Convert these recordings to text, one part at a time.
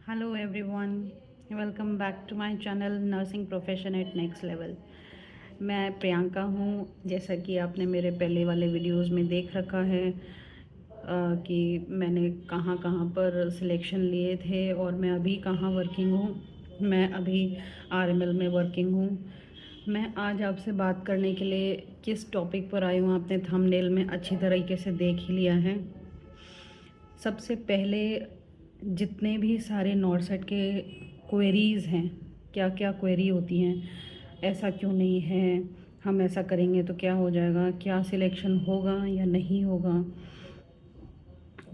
Hello everyone, welcome back to my channel nursing profession at next level. मैं प्रियंका हूँ। जैसा कि आपने मेरे पहले वाले वीडियोस में देख रखा है कि मैंने कहाँ कहाँ पर सिलेक्शन लिए थे और मैं अभी कहाँ वर्किंग हूँ। मैं अभी आरएमएल में वर्किंग हूँ। मैं आज आपसे बात करने के लिए किस टॉपिक पर आई हूँ, आपने थंबनेल में अच्छी तरीके से देख ही लिया है। सबसे पहले जितने भी सारे नॉर्सेट के क्वेरीज़ हैं, क्या क्या क्वेरी होती हैं, ऐसा क्यों नहीं है, हम ऐसा करेंगे तो क्या हो जाएगा, क्या सिलेक्शन होगा या नहीं होगा,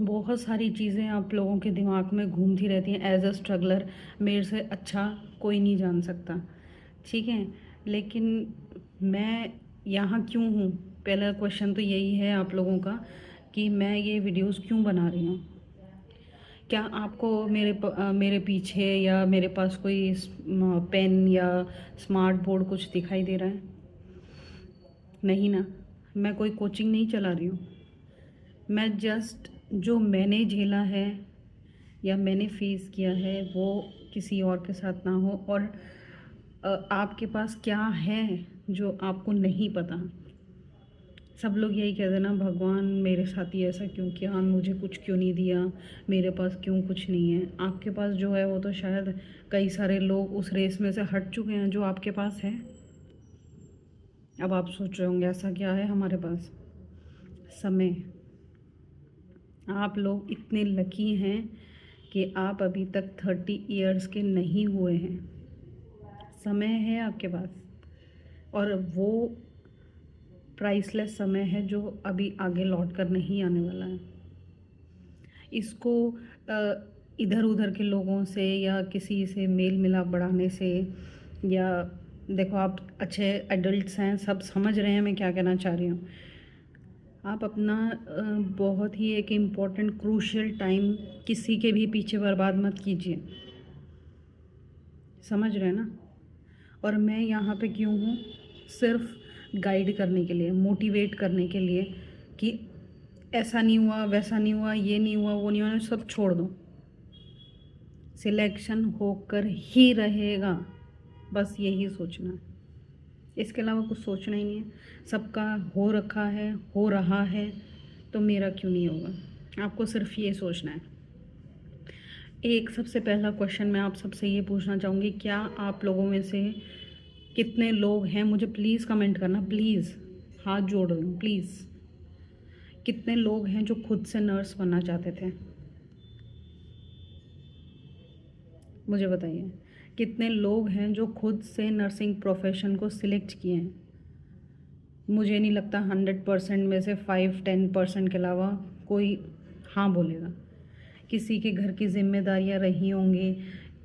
बहुत सारी चीज़ें आप लोगों के दिमाग में घूमती रहती हैं। एज अ स्ट्रगलर मेरे से अच्छा कोई नहीं जान सकता, ठीक है। लेकिन मैं यहाँ क्यों हूँ, पहला क्वेश्चन तो यही है आप लोगों का कि मैं ये वीडियोस क्यों बना रही हूँ। क्या आपको मेरे पीछे या मेरे पास कोई पेन या स्मार्ट बोर्ड कुछ दिखाई दे रहा है? नहीं ना। मैं कोई कोचिंग नहीं चला रही हूँ। मैं जस्ट जो मैंने झेला है या मैंने फेस किया है वो किसी और के साथ ना हो। और आपके पास क्या है जो आपको नहीं पता। सब लोग यही कहते हैं ना, भगवान मेरे साथ ही ऐसा क्यों किया, मुझे कुछ क्यों नहीं दिया, मेरे पास क्यों कुछ नहीं है। आपके पास जो है वो तो शायद कई सारे लोग उस रेस में से हट चुके हैं जो आपके पास है। अब आप सोच रहे होंगे ऐसा क्या है हमारे पास? समय। आप लोग इतने लकी हैं कि आप अभी तक 30 इयर्स के नहीं हुए हैं। समय है आपके पास, और वो प्राइसलेस समय है जो अभी आगे लौट कर नहीं आने वाला है। इसको इधर उधर के लोगों से या किसी से मेल मिलाप बढ़ाने से, या देखो आप अच्छे एडल्ट्स हैं, सब समझ रहे हैं मैं क्या कहना चाह रही हूँ। आप अपना बहुत ही एक इम्पॉर्टेंट क्रूशियल टाइम किसी के भी पीछे बर्बाद मत कीजिए। समझ रहे हैं ना। और मैं यहाँ पे क्यों हूँ? सिर्फ गाइड करने के लिए, मोटिवेट करने के लिए कि ऐसा नहीं हुआ, वैसा नहीं हुआ, ये नहीं हुआ, वो नहीं हुआ, सब छोड़ दो। सिलेक्शन होकर ही रहेगा, बस यही सोचना है। इसके अलावा कुछ सोचना ही नहीं है। सबका हो रखा है, हो रहा है, तो मेरा क्यों नहीं होगा। आपको सिर्फ ये सोचना है। एक सबसे पहला क्वेश्चन मैं आप सबसे ये पूछना चाहूँगी, क्या आप लोगों में से कितने लोग हैं, मुझे प्लीज़ कमेंट करना, प्लीज़, हाथ जोड़ रही हूँ, प्लीज़। कितने लोग हैं जो खुद से नर्स बनना चाहते थे? मुझे बताइए। कितने लोग हैं जो खुद से नर्सिंग प्रोफेशन को सिलेक्ट किए हैं? मुझे नहीं लगता 100% में से 5-10% के अलावा कोई हाँ बोलेगा। किसी के घर की जिम्मेदारियां रही होंगी,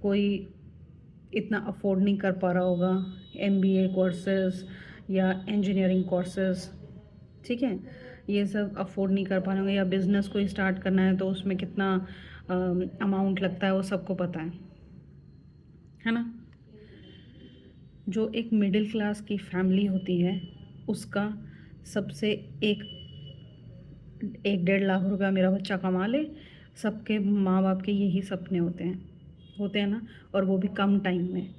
कोई इतना अफोर्ड नहीं कर पा रहा होगा एमबीए कोर्सेज या इंजीनियरिंग कोर्सेज, ठीक है। ये सब अफोर्ड नहीं कर पा रहे होंगे, या बिज़नेस को स्टार्ट करना है तो उसमें कितना अमाउंट लगता है वो सबको पता है ना। जो एक मिडिल क्लास की फैमिली होती है उसका सबसे एक 1-1.5 लाख रुपया मेरा बच्चा कमा ले, सबके माँ बाप के यही सपने होते हैं ना। और वो भी कम टाइम में।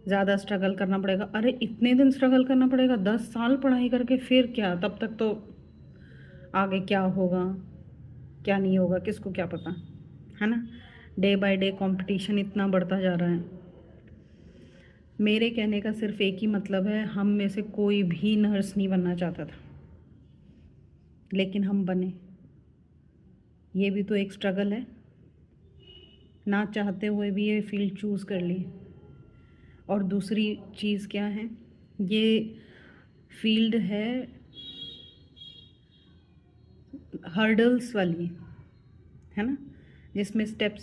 ज़्यादा स्ट्रगल करना पड़ेगा, अरे इतने दिन स्ट्रगल करना पड़ेगा, 10 साल पढ़ाई करके फिर क्या, तब तक तो आगे क्या होगा क्या नहीं होगा किसको क्या पता, है ना। डे बाय डे कंपटीशन इतना बढ़ता जा रहा है। मेरे कहने का सिर्फ एक ही मतलब है, हम में से कोई भी नर्स नहीं बनना चाहता था, लेकिन हम बने। ये भी तो एक स्ट्रगल है ना, चाहते हुए भी ये फील्ड चूज़ कर ली। और दूसरी चीज़ क्या है, ये फील्ड है हर्डल्स वाली, है ना, जिसमें स्टेप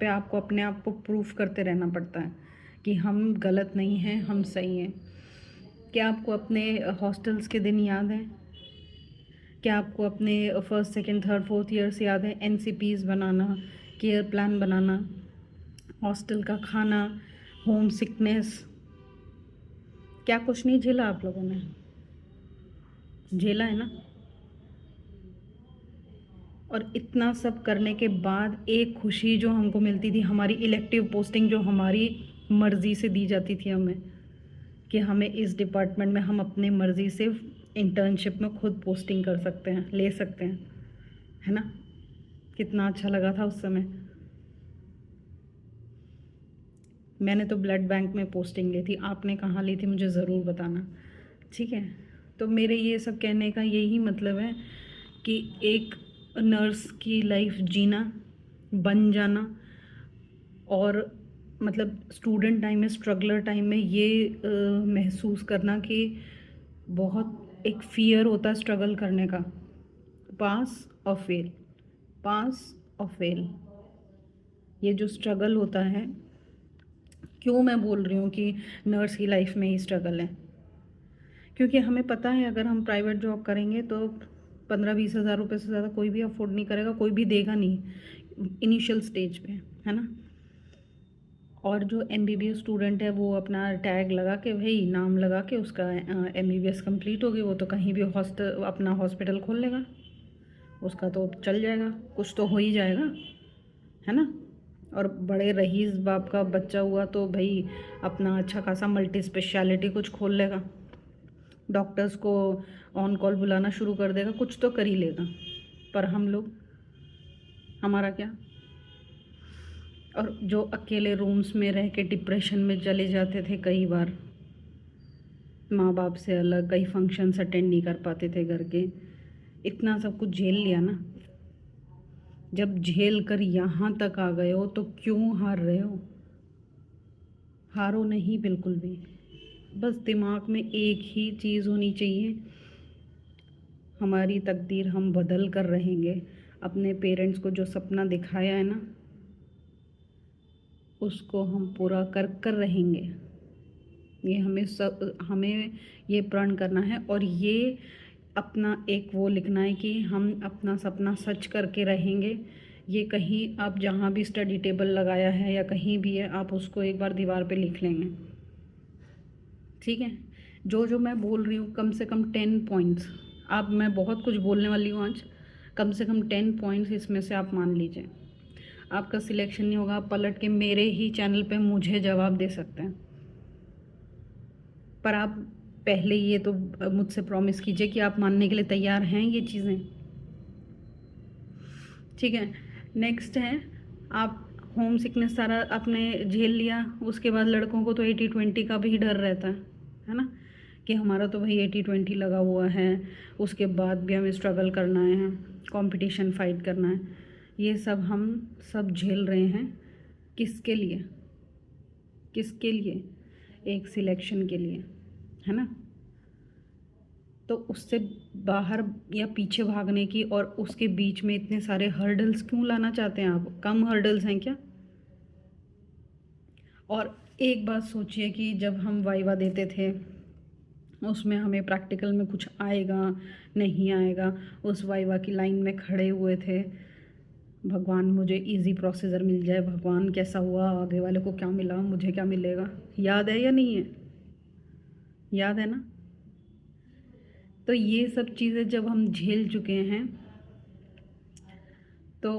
पे आपको अपने आप को प्रूफ करते रहना पड़ता है कि हम गलत नहीं हैं, हम सही हैं। क्या आपको अपने हॉस्टल्स के दिन याद हैं? क्या आपको अपने first second third fourth years याद है? एनसीपीज़ बनाना, केयर प्लान बनाना, हॉस्टल का खाना, होम सिकनेस, क्या कुछ नहीं झेला आप लोगों ने? झेला है ना। और इतना सब करने के बाद एक खुशी जो हमको मिलती थी, हमारी इलेक्टिव पोस्टिंग जो हमारी मर्ज़ी से दी जाती थी हमें, कि हमें इस डिपार्टमेंट में हम अपने मर्ज़ी से इंटर्नशिप में खुद पोस्टिंग कर सकते हैं, ले सकते हैं, है ना। कितना अच्छा लगा था उस समय। मैंने तो ब्लड बैंक में पोस्टिंग ली थी, आपने कहाँ ली थी मुझे ज़रूर बताना, ठीक है। तो मेरे ये सब कहने का यही मतलब है कि एक नर्स की लाइफ जीना, बन जाना, और मतलब स्टूडेंट टाइम में, स्ट्रगलर टाइम में ये महसूस करना कि बहुत एक फ़ियर होता है स्ट्रगल करने का, पास और फेल, पास और फेल, ये जो स्ट्रगल होता है। क्यों मैं बोल रही हूँ कि नर्स की लाइफ में ही स्ट्रगल है, क्योंकि हमें पता है अगर हम प्राइवेट जॉब करेंगे तो 15-20 हज़ार रुपये से ज़्यादा कोई भी अफोर्ड नहीं करेगा, कोई भी देगा नहीं इनिशियल स्टेज पे, है ना। और जो MBBS स्टूडेंट है वो अपना टैग लगा के, भाई नाम लगा के उसका MBBS कंप्लीट हो गई, वो तो कहीं भी अपना हॉस्पिटल खोल लेगा, उसका तो चल जाएगा, कुछ तो हो ही जाएगा, है ना। और बड़े रईस बाप का बच्चा हुआ तो भाई अपना अच्छा खासा मल्टी स्पेशलिटी कुछ खोल लेगा, डॉक्टर्स को ऑन कॉल बुलाना शुरू कर देगा, कुछ तो कर ही लेगा। पर हम लोग, हमारा क्या। और जो अकेले रूम्स में रह के डिप्रेशन में चले जाते थे कई बार, माँ बाप से अलग, कई फंक्शंस अटेंड नहीं कर पाते थे घर के, इतना सब कुछ झेल लिया ना। जब झेल कर यहाँ तक आ गए हो तो क्यों हार रहे हो। हारो नहीं बिल्कुल भी। बस दिमाग में एक ही चीज़ होनी चाहिए, हमारी तकदीर हम बदल कर रहेंगे। अपने पेरेंट्स को जो सपना दिखाया है ना, उसको हम पूरा कर कर रहेंगे। ये हमें ये प्रण करना है, और ये अपना एक वो लिखना है कि हम अपना सपना सच करके रहेंगे। ये कहीं आप जहाँ भी स्टडी टेबल लगाया है या कहीं भी है, आप उसको एक बार दीवार पे लिख लेंगे, ठीक है। जो जो मैं बोल रही हूँ कम से कम 10 पॉइंट्स, अब मैं बहुत कुछ बोलने वाली हूँ आज, कम से कम 10 पॉइंट्स इसमें से आप मान लीजिए। आपका सिलेक्शन नहीं होगा, आप पलट के मेरे ही चैनल पे मुझे जवाब दे सकते हैं, पर आप पहले ये तो मुझसे प्रॉमिस कीजिए कि आप मानने के लिए तैयार हैं ये चीज़ें, ठीक है। नेक्स्ट है, आप होम सिकनेस सारा आपने झेल लिया, उसके बाद लड़कों को तो 80-20 का भी डर रहता है ना, कि हमारा तो भाई 80-20 लगा हुआ है, उसके बाद भी हमें स्ट्रगल करना है, कंपटीशन फाइट करना है। ये सब हम सब झेल रहे हैं, किसके लिए, किसके लिए, एक सिलेक्शन के लिए, है ना। तो उससे बाहर या पीछे भागने की और उसके बीच में इतने सारे हर्डल्स क्यों लाना चाहते हैं आप। कम हर्डल्स हैं क्या। और एक बात सोचिए कि जब हम वाइवा देते थे, उसमें हमें प्रैक्टिकल में कुछ आएगा नहीं आएगा, उस वाइवा की लाइन में खड़े हुए थे, भगवान मुझे इजी प्रोसीजर मिल जाए, भगवान कैसा हुआ, आगे वाले को क्या मिला, मुझे क्या मिलेगा। याद है या नहीं है, याद है ना। तो ये सब चीज़ें जब हम झेल चुके हैं तो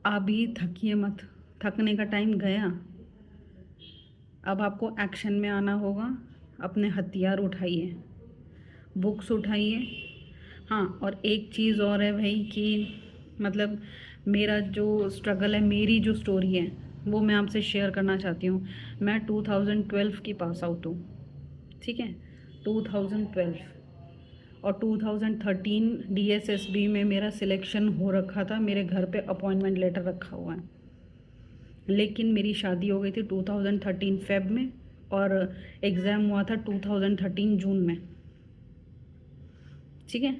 अभी थकिए मत, थकने का टाइम गया। अब आपको एक्शन में आना होगा, अपने हथियार उठाइए, बुक्स उठाइए। हाँ, और एक चीज़ और है भाई कि मतलब मेरा जो स्ट्रगल है, मेरी जो स्टोरी है वो मैं आपसे शेयर करना चाहती हूँ। मैं 2012 की पास आउट हूँ, ठीक है, 2012। और 2013 DSSB में मेरा सिलेक्शन हो रखा था, मेरे घर पे अपॉइंटमेंट लेटर रखा हुआ है। लेकिन मेरी शादी हो गई थी 2013 फेब में, और एग्ज़ाम हुआ था 2013 जून में, ठीक है।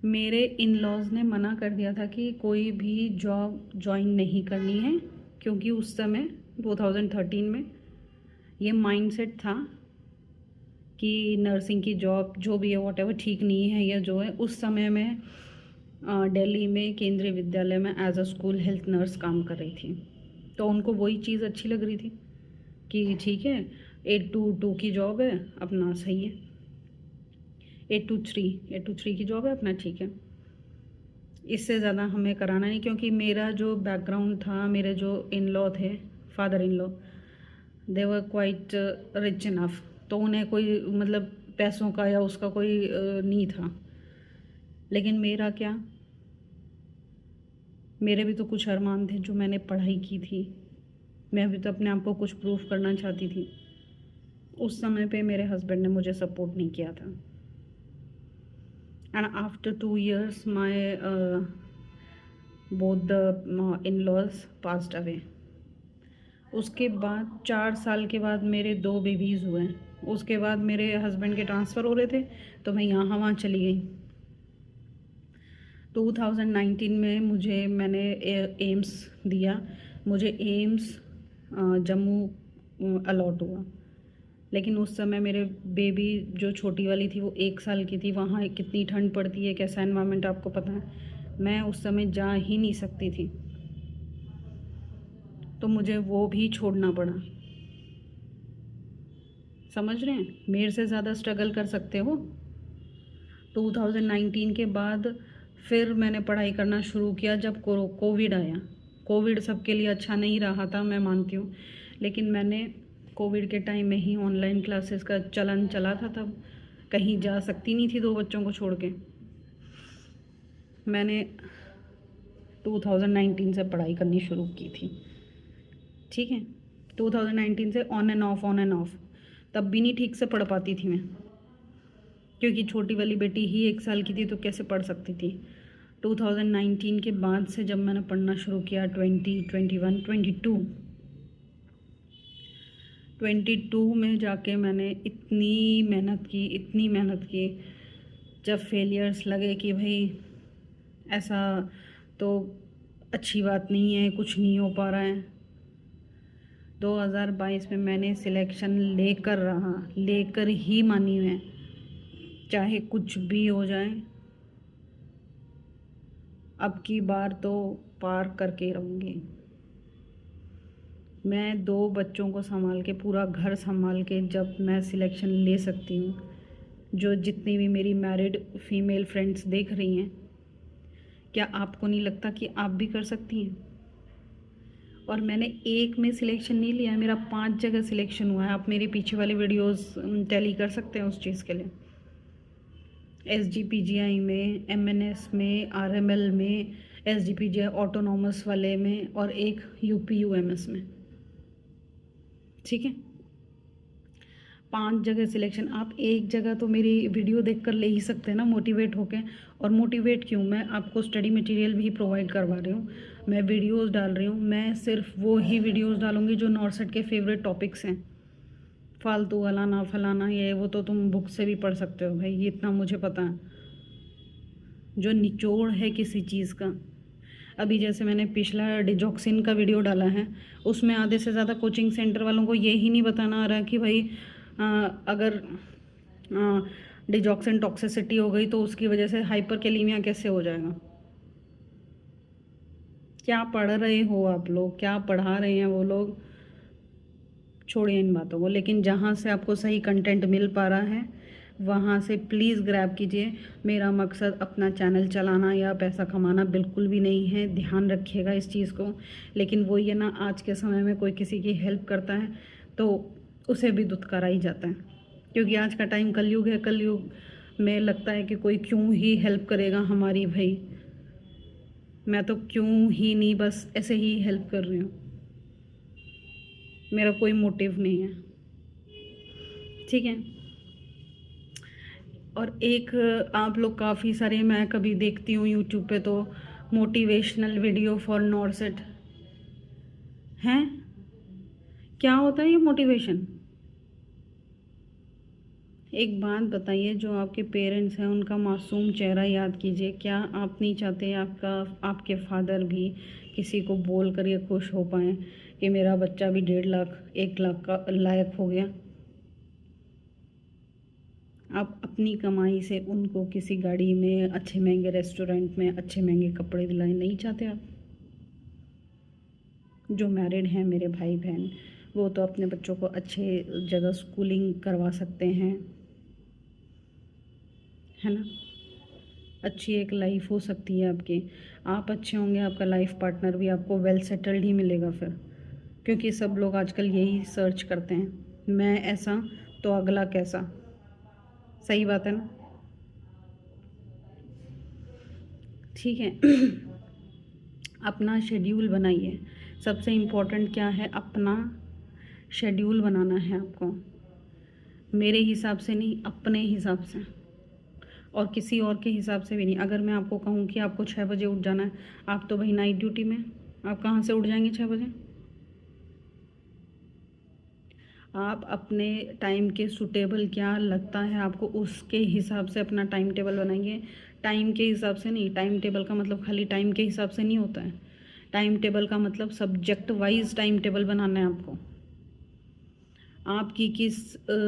मेरे इन लॉज ने मना कर दिया था कि कोई भी जॉब ज्वाइन नहीं करनी है, क्योंकि उस समय 2013 में ये माइंडसेट था कि नर्सिंग की जॉब जो भी है वॉटेवर ठीक नहीं है, या जो है उस समय में दिल्ली में केंद्रीय विद्यालय में as a school health nurse काम कर रही थी। तो उनको वही चीज़ अच्छी लग रही थी कि ठीक है 8 to 2 की जॉब है, अपना सही है, 8 to 3 की जॉब है अपना, ठीक है। इससे ज़्यादा हमें कराना नहीं, क्योंकि मेरा जो बैकग्राउंड था, मेरे जो इन लॉ थे, father in law, they were quite rich enough, तो उन्हें कोई मतलब पैसों का या उसका कोई नहीं था। लेकिन मेरा क्या, मेरे भी तो कुछ अरमान थे जो मैंने पढ़ाई की थी, मैं भी तो अपने आप को कुछ प्रूफ करना चाहती थी। उस समय पे मेरे हस्बैंड ने मुझे सपोर्ट नहीं किया था। And after 2 years my both the in laws passed away. उसके बाद 4 साल के बाद मेरे 2 बेबीज़ हुए। उसके बाद मेरे हस्बैंड के ट्रांसफ़र हो रहे थे, तो मैं यहाँ वहाँ चली गई। 2019 में मैंने एम्स दिया, मुझे एम्स जम्मू अलॉट हुआ। लेकिन उस समय मेरे बेबी जो छोटी वाली थी वो 1 साल की थी। वहाँ कितनी ठंड पड़ती है, कैसा एनवायरनमेंट आपको पता है। मैं उस समय जा ही नहीं सकती थी, तो मुझे वो भी छोड़ना पड़ा। समझ रहे हैं, मेरे से ज़्यादा स्ट्रगल कर सकते हो। 2019 के बाद फिर मैंने पढ़ाई करना शुरू किया जब कोविड आया। कोविड सबके लिए अच्छा नहीं रहा था, मैं मानती हूँ, लेकिन मैंने कोविड के टाइम में ही ऑनलाइन क्लासेस का चलन चला था, तब कहीं जा सकती नहीं थी 2 बच्चों को छोड़ के। मैंने 2019 से पढ़ाई करनी शुरू की थी, ठीक है। 2019 से ऑन एंड ऑफ, तब भी नहीं ठीक से पढ़ पाती थी मैं, क्योंकि छोटी वाली बेटी ही 1 साल की थी, तो कैसे पढ़ सकती थी। 2019 के बाद से जब मैंने पढ़ना शुरू किया, 22 में जाके मैंने इतनी मेहनत की। जब फेलियर्स लगे कि भाई ऐसा तो अच्छी बात नहीं है, कुछ नहीं हो पा रहा है, 2022 में मैंने सिलेक्शन लेकर ही मानी मैं, चाहे कुछ भी हो जाए, अब की बार तो पार करके रहूँगी। मैं 2 बच्चों को संभाल के, पूरा घर संभाल के जब मैं सिलेक्शन ले सकती हूँ, जो जितनी भी मेरी मैरिड फीमेल फ्रेंड्स देख रही हैं, क्या आपको नहीं लगता कि आप भी कर सकती हैं? और मैंने एक में सिलेक्शन नहीं लिया है, मेरा 5 जगह सिलेक्शन हुआ है। आप मेरे पीछे वाले वीडियोस टैली कर सकते हैं उस चीज़ के लिए। SGPGI में, MNS में, RML में, SGPGI ऑटोनॉमस वाले में, और एक UPUMS में, ठीक है। 5 जगह सिलेक्शन। आप एक जगह तो मेरी वीडियो देखकर ले ही सकते हैं ना, मोटिवेट होके। और मोटिवेट क्यों, मैं आपको स्टडी मटेरियल भी प्रोवाइड करवा रही हूँ, मैं वीडियोस डाल रही हूँ। मैं सिर्फ वो ही वीडियोस डालूँगी जो नॉर्सेट के फेवरेट टॉपिक्स हैं। फालतू वाला ना फलाना ये वो तो तुम बुक से भी पढ़ सकते हो भाई, ये इतना मुझे पता है। जो निचोड़ है किसी चीज़ का, अभी जैसे मैंने पिछला डिजॉक्सिन का वीडियो डाला है, उसमें आधे से ज़्यादा कोचिंग सेंटर वालों को ये ही नहीं बताना आ रहा कि भाई अगर डिजॉक्सिन टॉक्सिसिटी हो गई तो उसकी वजह से हाइपरकैलेमिया कैसे हो जाएगा। क्या पढ़ रहे हो आप लोग, क्या पढ़ा रहे हैं वो लोग, छोड़िए इन बातों को। लेकिन जहाँ से आपको सही कंटेंट मिल पा रहा है वहाँ से प्लीज़ ग्रैब कीजिए। मेरा मकसद अपना चैनल चलाना या पैसा कमाना बिल्कुल भी नहीं है, ध्यान रखिएगा इस चीज़ को। लेकिन वही है ना, आज के समय में कोई किसी की हेल्प करता है तो उसे भी दुत्कारा ही जाता है, क्योंकि आज का टाइम कलयुग है। कलयुग में लगता है कि कोई क्यों ही हेल्प करेगा हमारी, भाई मैं तो क्यों ही नहीं, बस ऐसे ही हेल्प कर रही हूँ, मेरा कोई मोटिव नहीं है, ठीक है। और एक आप लोग काफ़ी सारे, मैं कभी देखती हूँ यूट्यूब पे तो मोटिवेशनल वीडियो फॉर नॉर्सेट हैं। क्या होता है ये मोटिवेशन? एक बात बताइए, जो आपके पेरेंट्स हैं उनका मासूम चेहरा याद कीजिए। क्या आप नहीं चाहते आपके फादर भी किसी को बोल कर ये खुश हो पाएँ कि मेरा बच्चा भी 1.5 लाख 1 लाख का लायक हो गया? आप अपनी कमाई से उनको किसी गाड़ी में, अच्छे महंगे रेस्टोरेंट में, अच्छे महंगे कपड़े दिलाए नहीं चाहते आप? जो मैरिड हैं मेरे भाई बहन, वो तो अपने बच्चों को अच्छे जगह स्कूलिंग करवा सकते हैं, है ना। अच्छी एक लाइफ हो सकती है आपकी। आप अच्छे होंगे, आपका लाइफ पार्टनर भी आपको वेल सेटल्ड ही मिलेगा फिर, क्योंकि सब लोग आजकल यही सर्च करते हैं, मैं ऐसा तो अगला कैसा। सही बात है ना? ठीक है। अपना शेड्यूल बनाइए। सबसे इम्पोर्टेंट क्या है, अपना शेड्यूल बनाना है आपको, मेरे हिसाब से नहीं, अपने हिसाब से, और किसी और के हिसाब से भी नहीं। अगर मैं आपको कहूँ कि आपको 6 बजे उठ जाना है, आप तो भाई नाइट ड्यूटी में, आप कहाँ से उठ जाएंगे 6 बजे? आप अपने टाइम के सूटेबल क्या लगता है आपको, उसके हिसाब से अपना टाइम टेबल बनाइए। टाइम के हिसाब से नहीं, टाइम टेबल का मतलब खाली टाइम के हिसाब से नहीं होता है। टाइम टेबल का मतलब सब्जेक्ट वाइज टाइम टेबल बनाना है आपको। आपकी किस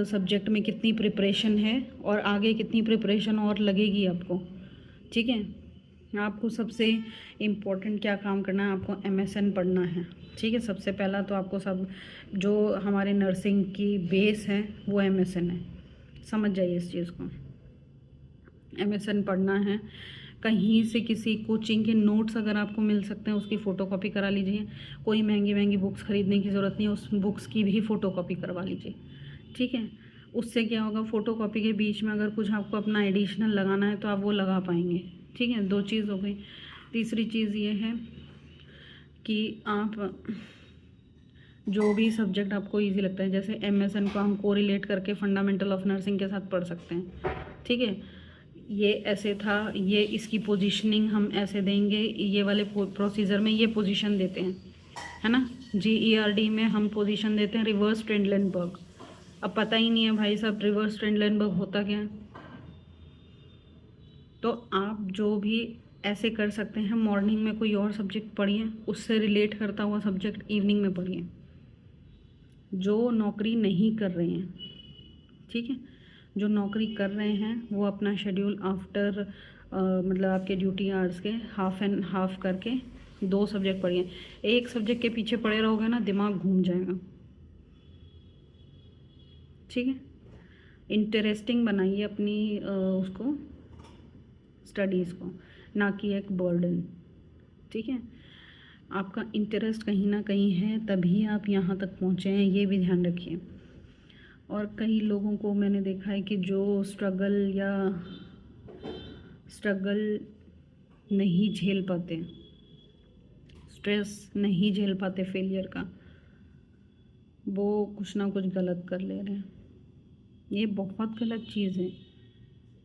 सब्जेक्ट में कितनी प्रिपरेशन है और आगे कितनी प्रिपरेशन और लगेगी आपको। ठीक है, आपको सबसे इम्पोर्टेंट क्या काम करना है, आपको एमएसएन पढ़ना है। ठीक है, सबसे पहला तो आपको सब जो हमारे नर्सिंग की बेस है वो एमएसएन है, समझ जाइए इस चीज़ को। एमएसएन पढ़ना है। कहीं से किसी कोचिंग के नोट्स अगर आपको मिल सकते हैं उसकी फ़ोटोकॉपी करा लीजिए। कोई महंगी महंगी बुक्स ख़रीदने की ज़रूरत नहीं है, उस बुक्स की भी फ़ोटोकॉपी करवा लीजिए। ठीक है, उससे क्या होगा, फ़ोटोकॉपी के बीच में अगर कुछ आपको अपना एडिशनल लगाना है तो आप वो लगा पाएंगे। ठीक है, 2 चीज़ हो गई। तीसरी चीज़ ये है कि आप जो भी सब्जेक्ट आपको इजी लगता है, जैसे एमएसएन को हम कोरिलेट करके फंडामेंटल ऑफ नर्सिंग के साथ पढ़ सकते हैं। ठीक है, ये ऐसे था, ये इसकी पोजीशनिंग हम ऐसे देंगे, ये वाले प्रोसीजर में ये पोजीशन देते हैं, है ना। GERD में हम पोजीशन देते हैं रिवर्स ट्रेंडलेनबर्ग। अब पता ही नहीं है भाई साहब रिवर्स ट्रेंडलेनबर्ग होता क्या है। तो आप जो भी ऐसे कर सकते हैं, मॉर्निंग में कोई और सब्जेक्ट पढ़िए, उससे रिलेट करता हुआ सब्जेक्ट इवनिंग में पढ़िए। जो नौकरी नहीं कर रहे हैं, ठीक है, जो नौकरी कर रहे हैं वो अपना शेड्यूल आफ्टर मतलब आपके ड्यूटी आवर्स के हाफ एंड हाफ करके 2 सब्जेक्ट पढ़िए। एक सब्जेक्ट के पीछे पड़े रहोगे ना, दिमाग घूम जाएगा। ठीक है, इंटरेस्टिंग बनाइए अपनी उसको स्टडीज़ को, ना कि एक बर्डन। ठीक है, आपका इंटरेस्ट कहीं ना कहीं है तभी आप यहाँ तक पहुँचे हैं, ये भी ध्यान रखिए। और कई लोगों को मैंने देखा है कि जो स्ट्रगल नहीं झेल पाते, स्ट्रेस नहीं झेल पाते फेलियर का, वो कुछ ना कुछ गलत कर ले रहे हैं। ये बहुत गलत चीज़ है।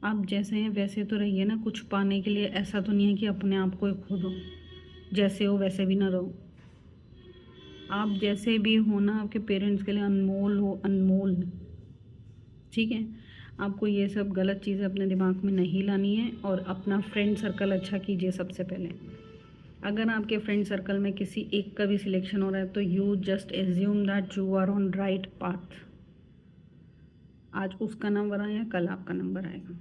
आप जैसे हैं वैसे तो रहिए ना, कुछ पाने के लिए ऐसा तो नहीं है कि अपने आप को खो दो, जैसे हो वैसे भी ना रहो। आप जैसे भी हो ना, आपके पेरेंट्स के लिए अनमोल हो, अनमोल। ठीक है, आपको ये सब गलत चीज़ें अपने दिमाग में नहीं लानी है, और अपना फ्रेंड सर्कल अच्छा कीजिए सबसे पहले। अगर आपके फ्रेंड सर्कल में किसी एक का भी सिलेक्शन हो रहा है तो you just assume that you are on right path. आज उसका नंबर आया, कल आपका नंबर आएगा।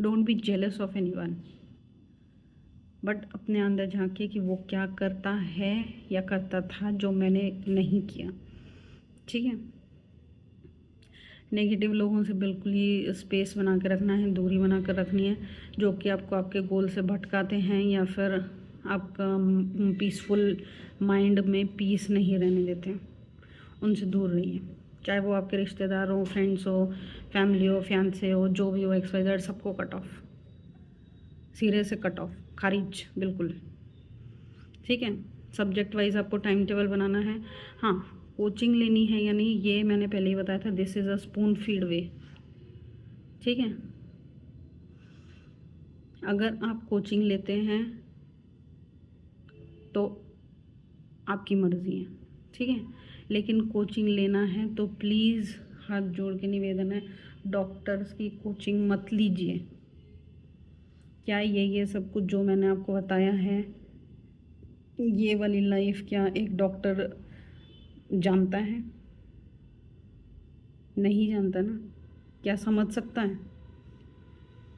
Don't be jealous of anyone, but अपने अंदर झांकिए कि वो क्या करता है या करता था जो मैंने नहीं किया। ठीक है, नेगेटिव लोगों से बिल्कुल ही स्पेस बना के रखना है, दूरी बना कर रखनी है, जो कि आपको आपके गोल से भटकाते हैं या फिर आपका पीसफुल माइंड में पीस नहीं रहने देते। उनसे दूर रहिए, चाहे वो आपके रिश्तेदार हो, फ्रेंड्स हो, फैमिली हो, फियांसे हो, जो भी हो, XYZ, सबको कट ऑफ, सिरे से कट ऑफ, खारिज बिल्कुल। ठीक है, सब्जेक्ट वाइज आपको टाइम टेबल बनाना है। हाँ, कोचिंग लेनी है या नहीं ये मैंने पहले ही बताया था, this is a spoon feed way. ठीक है, अगर आप कोचिंग लेते हैं तो आपकी मर्ज़ी है। ठीक है, लेकिन कोचिंग लेना है तो प्लीज़ हाथ जोड़ के निवेदन है, डॉक्टर्स की कोचिंग मत लीजिए। क्या ये सब कुछ जो मैंने आपको बताया है, ये वाली लाइफ क्या एक डॉक्टर जानता है? नहीं जानता ना। क्या समझ सकता है?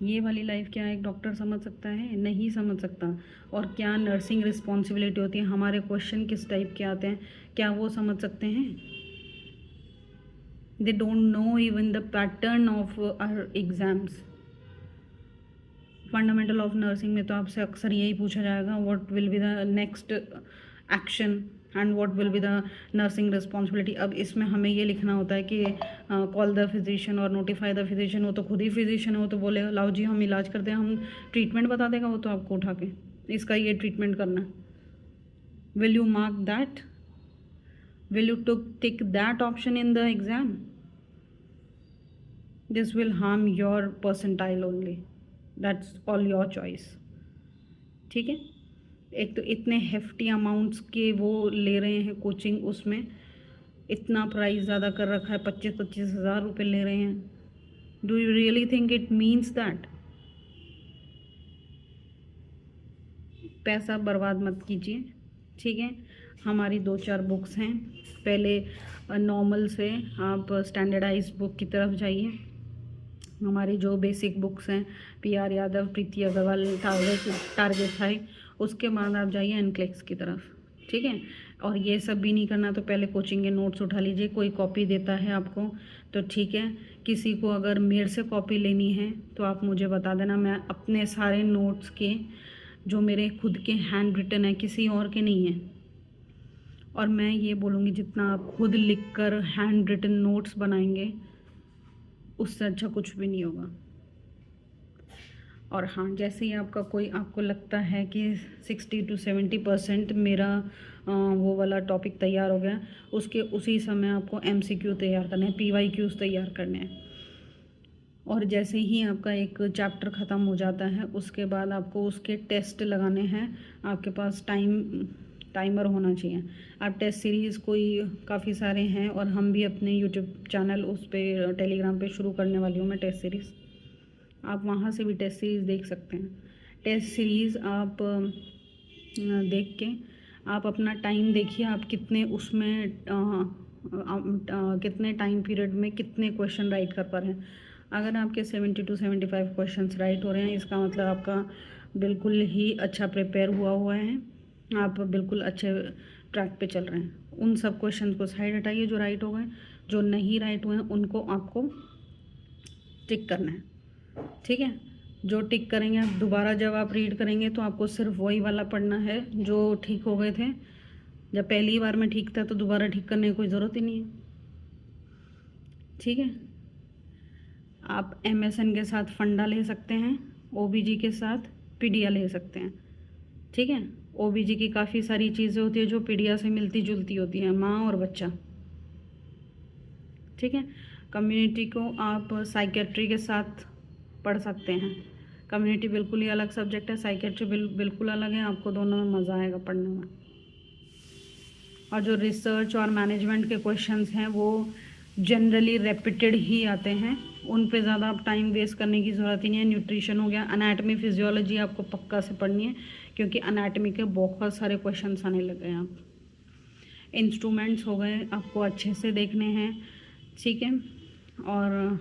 ये वाली लाइफ क्या एक डॉक्टर समझ सकता है? नहीं समझ सकता। और क्या नर्सिंग रिस्पॉन्सिबिलिटी होती है, हमारे क्वेश्चन किस टाइप के आते हैं, क्या वो समझ सकते हैं? They don't know even the pattern of our exams. Fundamental of nursing में तो आपसे अक्सर यही पूछा जाएगा, what will be the next action and what will be the nursing responsibility. अब इसमें हमें ये लिखना होता है कि कॉल द फिजिशियन और नोटिफाई द फिजिशियन। वो तो खुद ही फिजिशियन है, वो तो बोलेगा लाओ जी हम इलाज करते हैं, हम ट्रीटमेंट बता देगा वो तो आपको उठा के, इसका ये ट्रीटमेंट करना है। Will you mark that? Will you tick that option in the exam? This will harm your percentile only, that's all your choice. ठीक है, एक तो इतने हेफ्टी अमाउंट्स के वो ले रहे हैं कोचिंग, उसमें इतना प्राइस ज़्यादा कर रखा है, 25-25 हज़ार रुपये ले रहे हैं। Do you really think it means that? पैसा बर्बाद मत कीजिए। ठीक है, हमारी 2-4 बुक्स हैं, पहले नॉर्मल से आप स्टैंडर्डाइज बुक की तरफ जाइए। हमारी जो बेसिक बुक्स हैं PR यादव, प्रीति अग्रवाल, टारगेट हाई, उसके बाद आप जाइए एनक्लेक्स की तरफ। ठीक है, और ये सब भी नहीं करना तो पहले कोचिंग के नोट्स उठा लीजिए। कोई कॉपी देता है आपको तो ठीक है, किसी को अगर मेरे से कॉपी लेनी है तो आप मुझे बता देना, मैं अपने सारे नोट्स के जो मेरे खुद के हैंड रिटन है, किसी और के नहीं है, और मैं ये बोलूँगी जितना आप खुद लिख कर हैंड रिटन नोट्स बनाएंगे उससे अच्छा कुछ भी नहीं होगा। और हाँ, जैसे ही आपको लगता है कि 60 to 70% मेरा वो वाला टॉपिक तैयार हो गया, उसी समय आपको MCQ तैयार करने हैं, PYQs तैयार करने हैं। और जैसे ही आपका एक चैप्टर ख़त्म हो जाता है उसके बाद आपको उसके टेस्ट लगाने हैं। आपके पास टाइमर होना चाहिए। आप टेस्ट सीरीज़ कोई काफ़ी सारे हैं, और हम भी अपने यूट्यूब चैनल उस पर टेलीग्राम पे शुरू करने वाली हूँ मैं टेस्ट सीरीज़। आप वहाँ से भी टेस्ट सीरीज़ देख सकते हैं। टेस्ट सीरीज़ आप देख के आप अपना टाइम देखिए, आप कितने उसमें कितने टाइम पीरियड में कितने क्वेश्चन राइट कर पा रहे हैं। अगर आपके 70 to 75 क्वेश्चंस राइट हो रहे हैं, इसका मतलब आपका बिल्कुल ही अच्छा प्रिपेयर हुआ है, आप बिल्कुल अच्छे ट्रैक पे चल रहे हैं। उन सब क्वेश्चन को साइड हटाइए जो राइट हो गए, जो नहीं राइट हुए हैं उनको आपको टिक करना है। ठीक है, जो टिक करेंगे आप दोबारा जब आप रीड करेंगे तो आपको सिर्फ वही वाला पढ़ना है जो ठीक हो गए थे। जब पहली बार में ठीक था तो दोबारा ठीक करने की कोई ज़रूरत ही नहीं है। ठीक है, आप MSN के साथ फंडा ले सकते हैं, OBG के साथ पीडिया ले सकते हैं। ठीक है, OBG की काफ़ी सारी चीज़ें होती है जो पीडिया से मिलती जुलती होती हैं, माँ और बच्चा। ठीक है, कम्युनिटी को आप साइकेट्री के साथ पढ़ सकते हैं। कम्युनिटी बिल्कुल ही अलग सब्जेक्ट है, साइकेट्री बिल्कुल अलग है, आपको दोनों में मज़ा आएगा पढ़ने में। और जो रिसर्च और मैनेजमेंट के क्वेश्चंस हैं वो जनरली रेपिटेड ही आते हैं, उन पे ज़्यादा आप टाइम वेस्ट करने की ज़रूरत ही नहीं है। न्यूट्रिशन हो गया, अनाटमी फिजियोलॉजी आपको पक्का से पढ़नी है क्योंकि अनाटमी के बहुत सारे क्वेश्चन आने लग गए हैं। आप इंस्ट्रूमेंट्स हो गए, आपको अच्छे से देखने हैं। ठीक है, और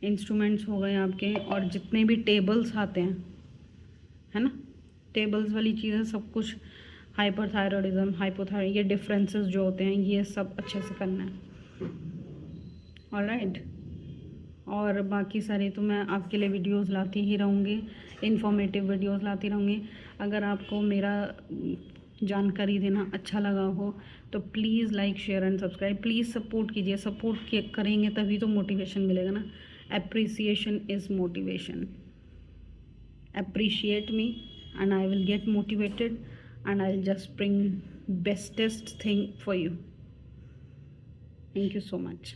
इंस्ट्रूमेंट्स हो गए आपके, और जितने भी टेबल्स आते हैं, है ना, टेबल्स वाली चीज़ें सब कुछ, हाइपरथायरॉयडिज्म, हाइपोथायरॉयड, ये डिफरेंसेस जो होते हैं ये सब अच्छे से करना है। ऑलराइट, और बाकी सारी तो मैं आपके लिए वीडियोस लाती ही रहूँगी, इन्फॉर्मेटिव वीडियोस लाती रहूँगी। अगर आपको मेरा जानकारी देना अच्छा लगा हो तो please like, share and subscribe. Please support कीजिए, सपोर्ट करेंगे तभी तो मोटिवेशन मिलेगा ना। Appreciation is motivation. Appreciate me and I will get motivated and I'll just bring bestest thing for you. Thank you so much.